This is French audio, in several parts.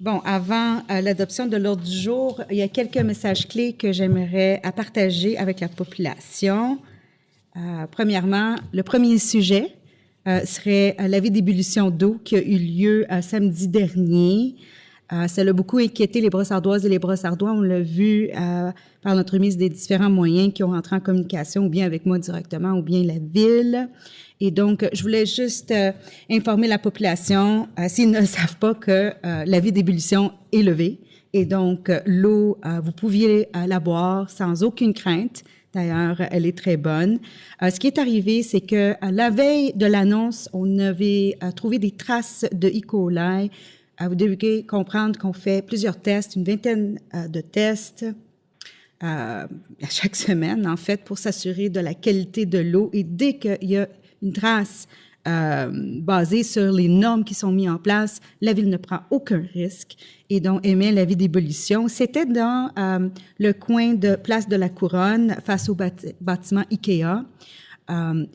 Bon, avant l'adoption de l'ordre du jour, il y a quelques messages clés que j'aimerais partager avec la population. Premièrement, le premier sujet serait l'avis d'ébullition d'eau qui a eu lieu samedi dernier. Ça a beaucoup inquiété les Brossardoises et les Brossardois. On l'a vu par l'entremise des différents moyens qui ont entré en communication, ou bien avec moi directement, ou bien la Ville. Et donc, je voulais juste informer la population, s'ils ne le savent pas, que l'avis d'ébullition est levé. Et donc, l'eau, vous pouviez la boire sans aucune crainte. D'ailleurs, elle est très bonne. Ce qui est arrivé, c'est que la veille de l'annonce, on avait trouvé des traces de E. coli. Vous devez comprendre qu'on fait plusieurs tests, une vingtaine de tests à chaque semaine, en fait, pour s'assurer de la qualité de l'eau. Et dès qu'il y a une trace basée sur les normes qui sont mises en place, la Ville ne prend aucun risque et donc émet l'avis d'ébullition. C'était dans le coin de Place de la Couronne, face au bâtiment IKEA.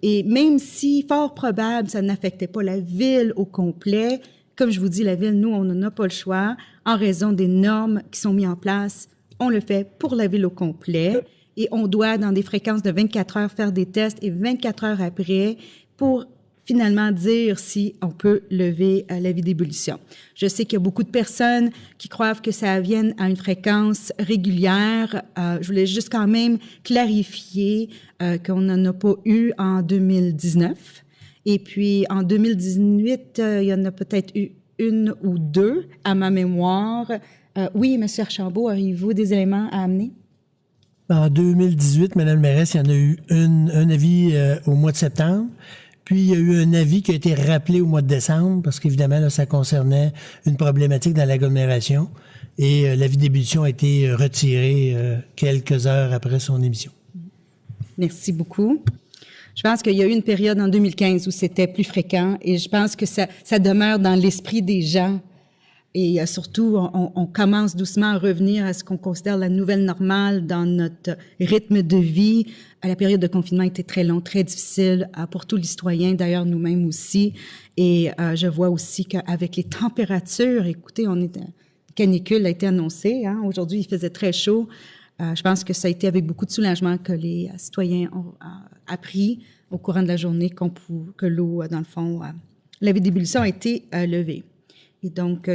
Et même si, fort probable, ça n'affectait pas la Ville au complet, comme je vous dis, la Ville, nous, on n'en a pas le choix. En raison des normes qui sont mises en place, on le fait pour la Ville au complet. Et on doit, dans des fréquences de 24 heures, faire des tests et 24 heures après pour finalement dire si on peut lever l'avis d'ébullition. Je sais qu'il y a beaucoup de personnes qui croient que ça vienne à une fréquence régulière. Je voulais juste quand même clarifier qu'on n'en a pas eu en 2019. Et puis, en 2018, il y en a peut-être eu une ou deux à ma mémoire. Oui, M. Archambault, auriez-vous des éléments à amener? En 2018, Mme la mairesse, il y en a eu un avis au mois de septembre. Puis, il y a eu un avis qui a été rappelé au mois de décembre, parce qu'évidemment, là, ça concernait une problématique dans l'agglomération. Et l'avis d'ébullition a été retiré quelques heures après son émission. Merci beaucoup. Je pense qu'il y a eu une période en 2015 où c'était plus fréquent et je pense que ça demeure dans l'esprit des gens. Et surtout, on commence doucement à revenir à ce qu'on considère la nouvelle normale dans notre rythme de vie. La période de confinement était très longue, très difficile pour tous les citoyens, d'ailleurs nous-mêmes aussi. Et je vois aussi qu'avec les températures, écoutez, canicule a été annoncée. Hein? Aujourd'hui, il faisait très chaud. Je pense que ça a été avec beaucoup de soulagement que les citoyens ont appris au courant de la journée que l'eau, dans le fond, l'avis d'ébullition a été levé. Et donc,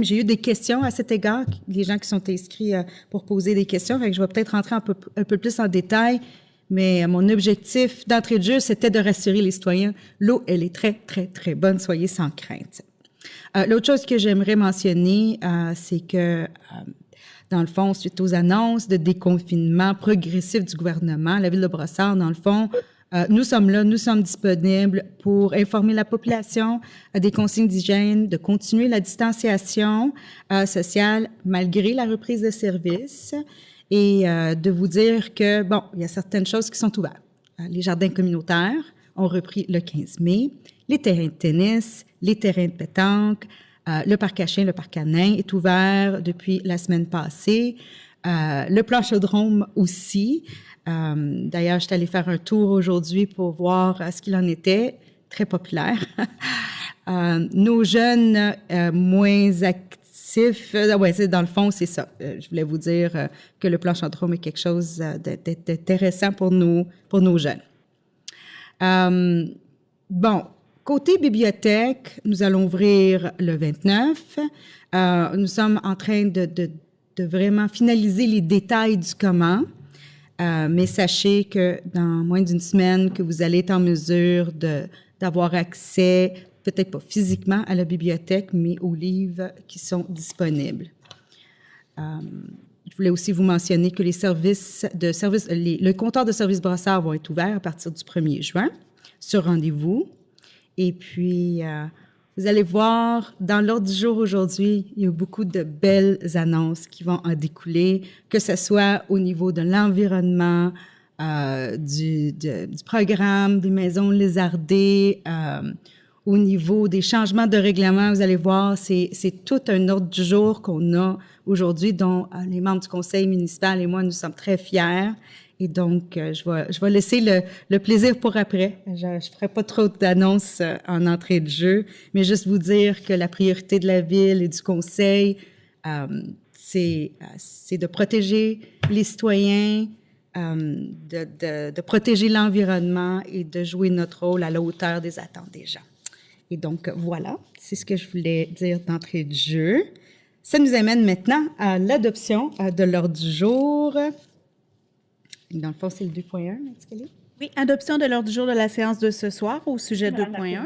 j'ai eu des questions à cet égard, les gens qui sont inscrits pour poser des questions. Fait que je vais peut-être rentrer un peu plus en détail, mais mon objectif d'entrée de jeu, c'était de rassurer les citoyens. L'eau, elle est très, très, très bonne, soyez sans crainte. L'autre chose que j'aimerais mentionner, c'est que dans le fond, suite aux annonces de déconfinement progressif du gouvernement, la Ville de Brossard, dans le fond, nous sommes là, nous sommes disponibles pour informer la population des consignes d'hygiène, de continuer la distanciation sociale malgré la reprise de services et de vous dire que, bon, il y a certaines choses qui sont ouvertes. Les jardins communautaires ont repris le 15 mai, les terrains de tennis, les terrains de pétanque, le parc à chiens, le parc à nains est ouvert depuis la semaine passée. Le planchodrome aussi. D'ailleurs, je suis allée faire un tour aujourd'hui pour voir ce qu'il en était. Très populaire. Nos jeunes moins actifs, dans le fond, c'est ça. Je voulais vous dire que le planchodrome est quelque chose d'intéressant pour nos jeunes. Bon. Côté bibliothèque, nous allons ouvrir le 29. Nous sommes en train de vraiment finaliser les détails du comment, mais sachez que dans moins d'une semaine, que vous allez être en mesure d'avoir accès, peut-être pas physiquement à la bibliothèque, mais aux livres qui sont disponibles. Je voulais aussi vous mentionner que le comptoir de service Brossard vont être ouverts à partir du 1er juin, sur rendez-vous. Et puis, vous allez voir, dans l'ordre du jour aujourd'hui, il y a beaucoup de belles annonces qui vont en découler, que ce soit au niveau de l'environnement, du programme des maisons lézardées, au niveau des changements de règlement. Vous allez voir, c'est tout un ordre du jour qu'on a aujourd'hui, dont les membres du conseil municipal et moi, nous sommes très fiers. Et donc, je vais laisser le plaisir pour après. Je ne ferai pas trop d'annonces en entrée de jeu, mais juste vous dire que la priorité de la Ville et du Conseil, c'est de protéger les citoyens, de protéger l'environnement et de jouer notre rôle à la hauteur des attentes des gens. Et donc, voilà, c'est ce que je voulais dire d'entrée de jeu. Ça nous amène maintenant à l'adoption de l'ordre du jour. Dans le fond, c'est le 2.1, est-ce qu'elle est? Oui, adoption de l'ordre du jour de la séance de ce soir au sujet 2.1.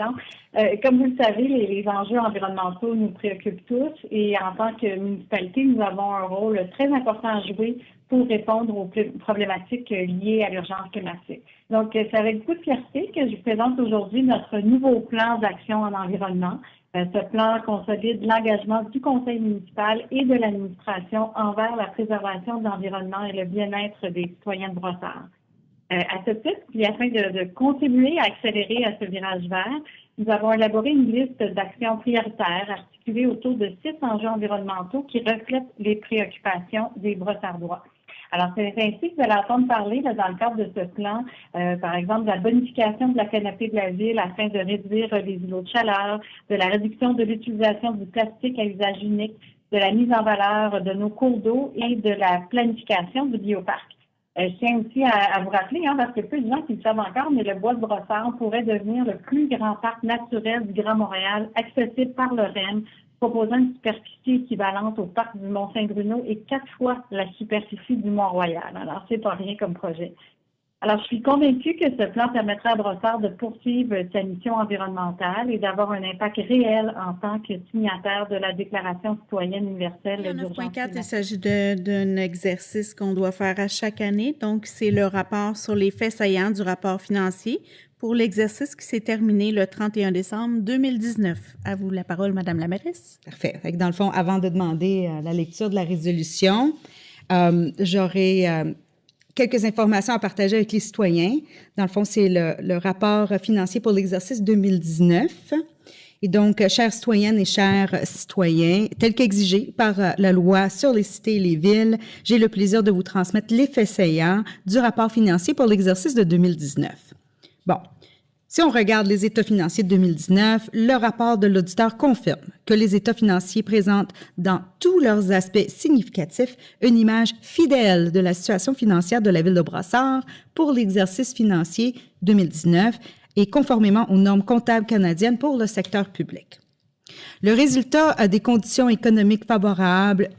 Comme vous le savez, les enjeux environnementaux nous préoccupent tous et en tant que municipalité, nous avons un rôle très important à jouer pour répondre aux problématiques liées à l'urgence climatique. Donc, c'est avec beaucoup de fierté que je vous présente aujourd'hui notre nouveau plan d'action en environnement. Ce plan consolide l'engagement du conseil municipal et de l'administration envers la préservation de l'environnement et le bien-être des citoyens de Brossard. À ce titre, puis afin de contribuer à accélérer à ce virage vert, nous avons élaboré une liste d'actions prioritaires articulées autour de 6 enjeux environnementaux qui reflètent les préoccupations des Brossardois. Alors, c'est ainsi que vous allez entendre parler là, dans le cadre de ce plan, par exemple, de la bonification de la canopée de la ville afin de réduire les îlots de chaleur, de la réduction de l'utilisation du plastique à usage unique, de la mise en valeur de nos cours d'eau et de la planification du bioparc. Je tiens aussi à vous rappeler, parce que peu de gens qui le savent encore, mais le bois de Brossard pourrait devenir le plus grand parc naturel du Grand Montréal, accessible par le REM, proposant une superficie équivalente au parc du Mont-Saint-Bruno et 4 fois la superficie du Mont-Royal. Alors, c'est pas rien comme projet. Alors, je suis convaincue que ce plan permettra à Brossard de poursuivre sa mission environnementale et d'avoir un impact réel en tant que signataire de la Déclaration citoyenne universelle d'urgence climatique. Il s'agit d'un exercice qu'on doit faire à chaque année. Donc, c'est le rapport sur les faits saillants du rapport financier pour l'exercice qui s'est terminé le 31 décembre 2019. À vous la parole, Madame la mairesse. Parfait. Fait que dans le fond, avant de demander la lecture de la résolution, j'aurai quelques informations à partager avec les citoyens. Dans le fond, c'est le rapport financier pour l'exercice 2019. Et donc, chères citoyennes et chers citoyens, tel qu'exigé par la loi sur les cités et les villes, j'ai le plaisir de vous transmettre les faits saillants du rapport financier pour l'exercice de 2019. Bon, si on regarde les états financiers de 2019, le rapport de l'auditeur confirme que les états financiers présentent dans tous leurs aspects significatifs une image fidèle de la situation financière de la ville de Brossard pour l'exercice financier 2019 et conformément aux normes comptables canadiennes pour le secteur public. Le résultat a des conditions économiques favorables,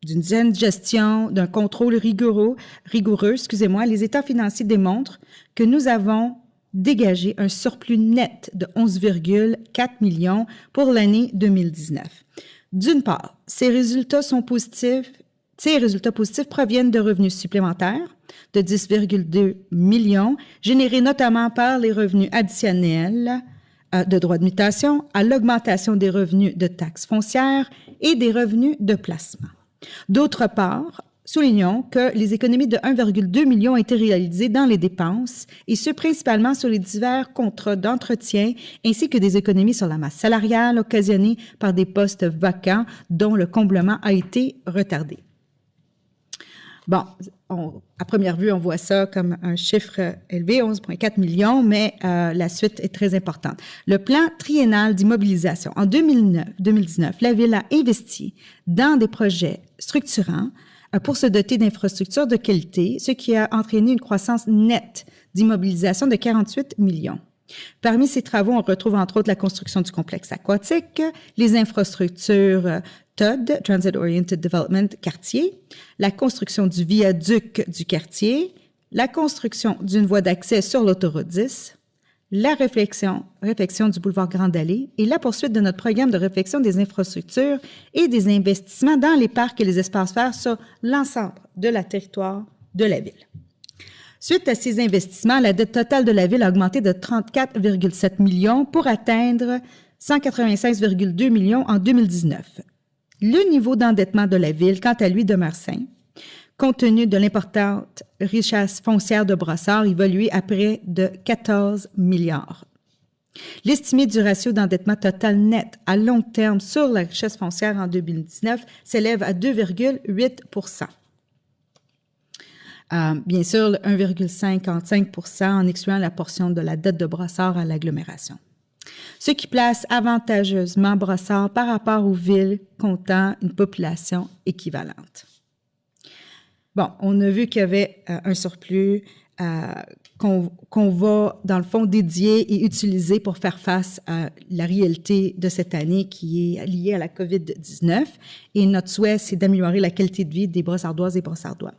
d'une saine gestion, d'un contrôle rigoureux, les états financiers démontrent que nous avons dégagé un surplus net de 11,4 millions pour l'année 2019. D'une part, ces résultats positifs proviennent de revenus supplémentaires de 10,2 millions, générés notamment par les revenus additionnels de droits de mutation, à l'augmentation des revenus de taxes foncières et des revenus de placement. D'autre part, soulignons que les économies de 1,2 million ont été réalisées dans les dépenses, et ce principalement sur les divers contrats d'entretien, ainsi que des économies sur la masse salariale occasionnées par des postes vacants dont le comblement a été retardé. Bon, à première vue, on voit ça comme un chiffre élevé, 11,4 millions, mais la suite est très importante. Le plan triennal d'immobilisation. En 2019, la Ville a investi dans des projets structurants pour se doter d'infrastructures de qualité, ce qui a entraîné une croissance nette d'immobilisation de 48 millions. Parmi ces travaux, on retrouve entre autres la construction du complexe aquatique, les infrastructures TOD, Transit Oriented Development quartier, la construction du viaduc du quartier, la construction d'une voie d'accès sur l'autoroute 10, la réflexion du boulevard Grande Allée et la poursuite de notre programme de réflexion des infrastructures et des investissements dans les parcs et les espaces verts sur l'ensemble de la territoire de la Ville. Suite à ces investissements, la dette totale de la Ville a augmenté de 34,7 millions pour atteindre 196,2 millions en 2019. Le niveau d'endettement de la Ville, quant à lui, demeure sain, compte tenu de l'importante richesse foncière de Brossard, évoluée à près de 14 milliards. L'estimé du ratio d'endettement total net à long terme sur la richesse foncière en 2019 s'élève à 2,8 %. Bien sûr, le 1,55 en excluant la portion de la dette de Brossard à l'agglomération. Ce qui place avantageusement Brossard par rapport aux villes comptant une population équivalente. Bon, on a vu qu'il y avait un surplus qu'on va, dans le fond, dédier et utiliser pour faire face à la réalité de cette année qui est liée à la COVID-19. Et notre souhait, c'est d'améliorer la qualité de vie des Brossardoises et Brossardois.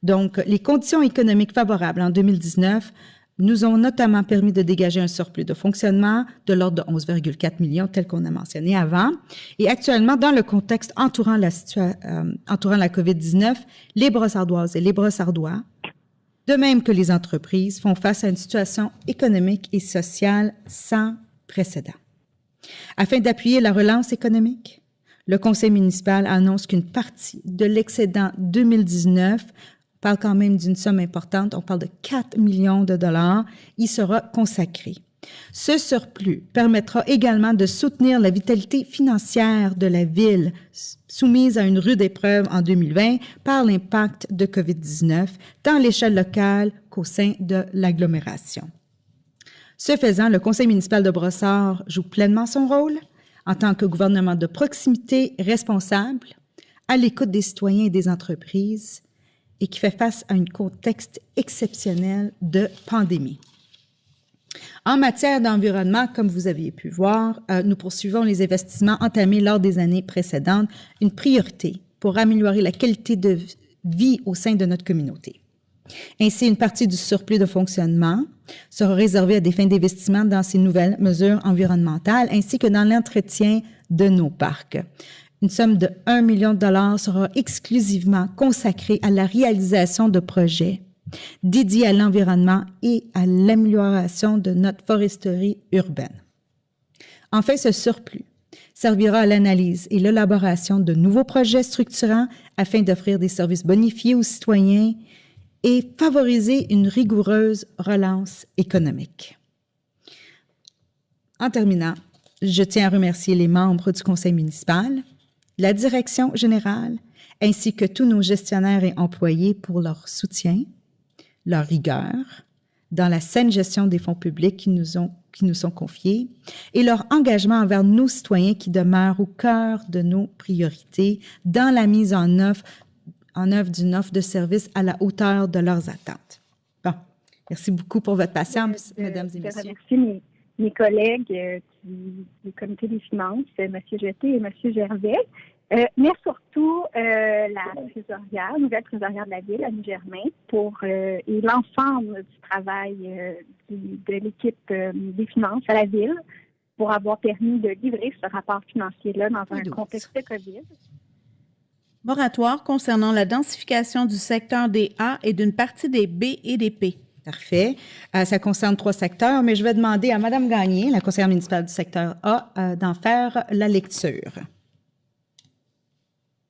Donc, les conditions économiques favorables en 2019 nous ont notamment permis de dégager un surplus de fonctionnement de l'ordre de 11,4 millions, tel qu'on a mentionné avant. Et actuellement, dans le contexte entourant la COVID-19, les Brossardoises et les Brossardois, de même que les entreprises, font face à une situation économique et sociale sans précédent. Afin d'appuyer la relance économique, le Conseil municipal annonce qu'une partie de l'excédent 2019, on parle quand même d'une somme importante, on parle de 4 millions de dollars, y sera consacré. Ce surplus permettra également de soutenir la vitalité financière de la ville, soumise à une rude épreuve en 2020 par l'impact de COVID-19, tant à l'échelle locale qu'au sein de l'agglomération. Ce faisant, le Conseil municipal de Brossard joue pleinement son rôle en tant que gouvernement de proximité responsable, à l'écoute des citoyens et des entreprises, et qui fait face à un contexte exceptionnel de pandémie. En matière d'environnement, comme vous aviez pu voir, nous poursuivons les investissements entamés lors des années précédentes, une priorité pour améliorer la qualité de vie au sein de notre communauté. Ainsi, une partie du surplus de fonctionnement sera réservée à des fins d'investissement dans ces nouvelles mesures environnementales ainsi que dans l'entretien de nos parcs. Une somme de 1 million de dollars sera exclusivement consacrée à la réalisation de projets dédiés à l'environnement et à l'amélioration de notre foresterie urbaine. Enfin, ce surplus servira à l'analyse et l'élaboration de nouveaux projets structurants afin d'offrir des services bonifiés aux citoyens et favoriser une rigoureuse relance économique. En terminant, je tiens à remercier les membres du Conseil municipal, la direction générale, ainsi que tous nos gestionnaires et employés pour leur soutien, leur rigueur dans la saine gestion des fonds publics qui nous sont confiés et leur engagement envers nos citoyens qui demeurent au cœur de nos priorités dans la mise en œuvre d'une offre de service à la hauteur de leurs attentes. Bon, merci beaucoup pour votre patience, mesdames et messieurs. Je remercie mes collègues du comité des finances, M. Jeté et M. Gervais, mais surtout la nouvelle trésorière de la ville, Annie Germain, et l'ensemble du travail de l'équipe des finances à la ville pour avoir permis de livrer ce rapport financier-là dans un contexte de COVID. Moratoire concernant la densification du secteur des A et d'une partie des B et des P. Parfait. Ça concerne 3 secteurs, mais je vais demander à Mme Gagné, la conseillère municipale du secteur A, d'en faire la lecture.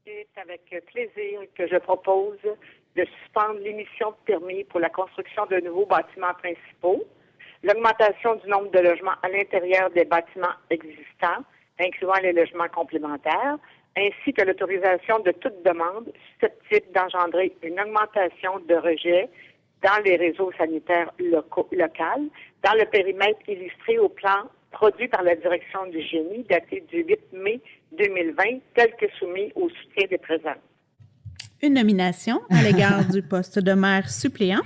C'est avec plaisir que je propose de suspendre l'émission de permis pour la construction de nouveaux bâtiments principaux, l'augmentation du nombre de logements à l'intérieur des bâtiments existants, incluant les logements complémentaires, ainsi que l'autorisation de toute demande susceptible d'engendrer une augmentation de rejets dans les réseaux sanitaires locaux, dans le périmètre illustré au plan produit par la direction du génie daté du 8 mai 2020, tel que soumis au soutien des présents. Une nomination à l'égard du poste de maire suppléant.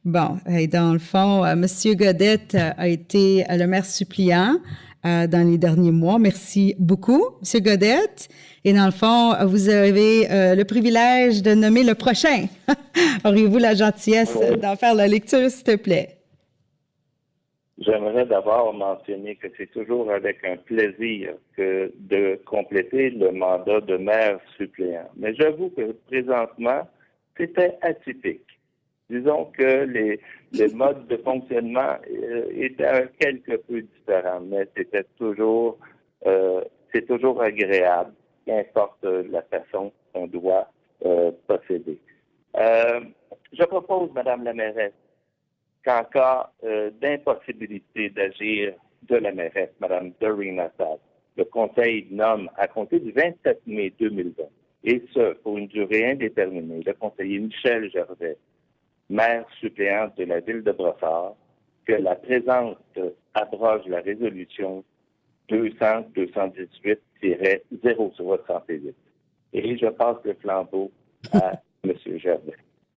Bon, et dans le fond, M. Godette a été le maire suppléant dans les derniers mois. Merci beaucoup, M. Godette. Et dans le fond, vous avez le privilège de nommer le prochain. Auriez-vous la gentillesse d'en faire la lecture, s'il te plaît? J'aimerais d'abord mentionner que c'est toujours avec un plaisir que de compléter le mandat de maire suppléant. Mais j'avoue que présentement, c'était atypique. Disons que les modes de fonctionnement étaient quelque peu différents, mais c'est toujours agréable, qu'importe la façon qu'on doit procéder. Je propose, Madame la mairesse, qu'en cas d'impossibilité d'agir de la mairesse, Mme Doreen Assad, le Conseil nomme, à compter du 27 mai 2020, et ce, pour une durée indéterminée, le conseiller Michel Gervais, maire suppléant de la ville de Brossard, que la présente abroge la résolution 200-218-068. Et je passe le flambeau à M. Gervais.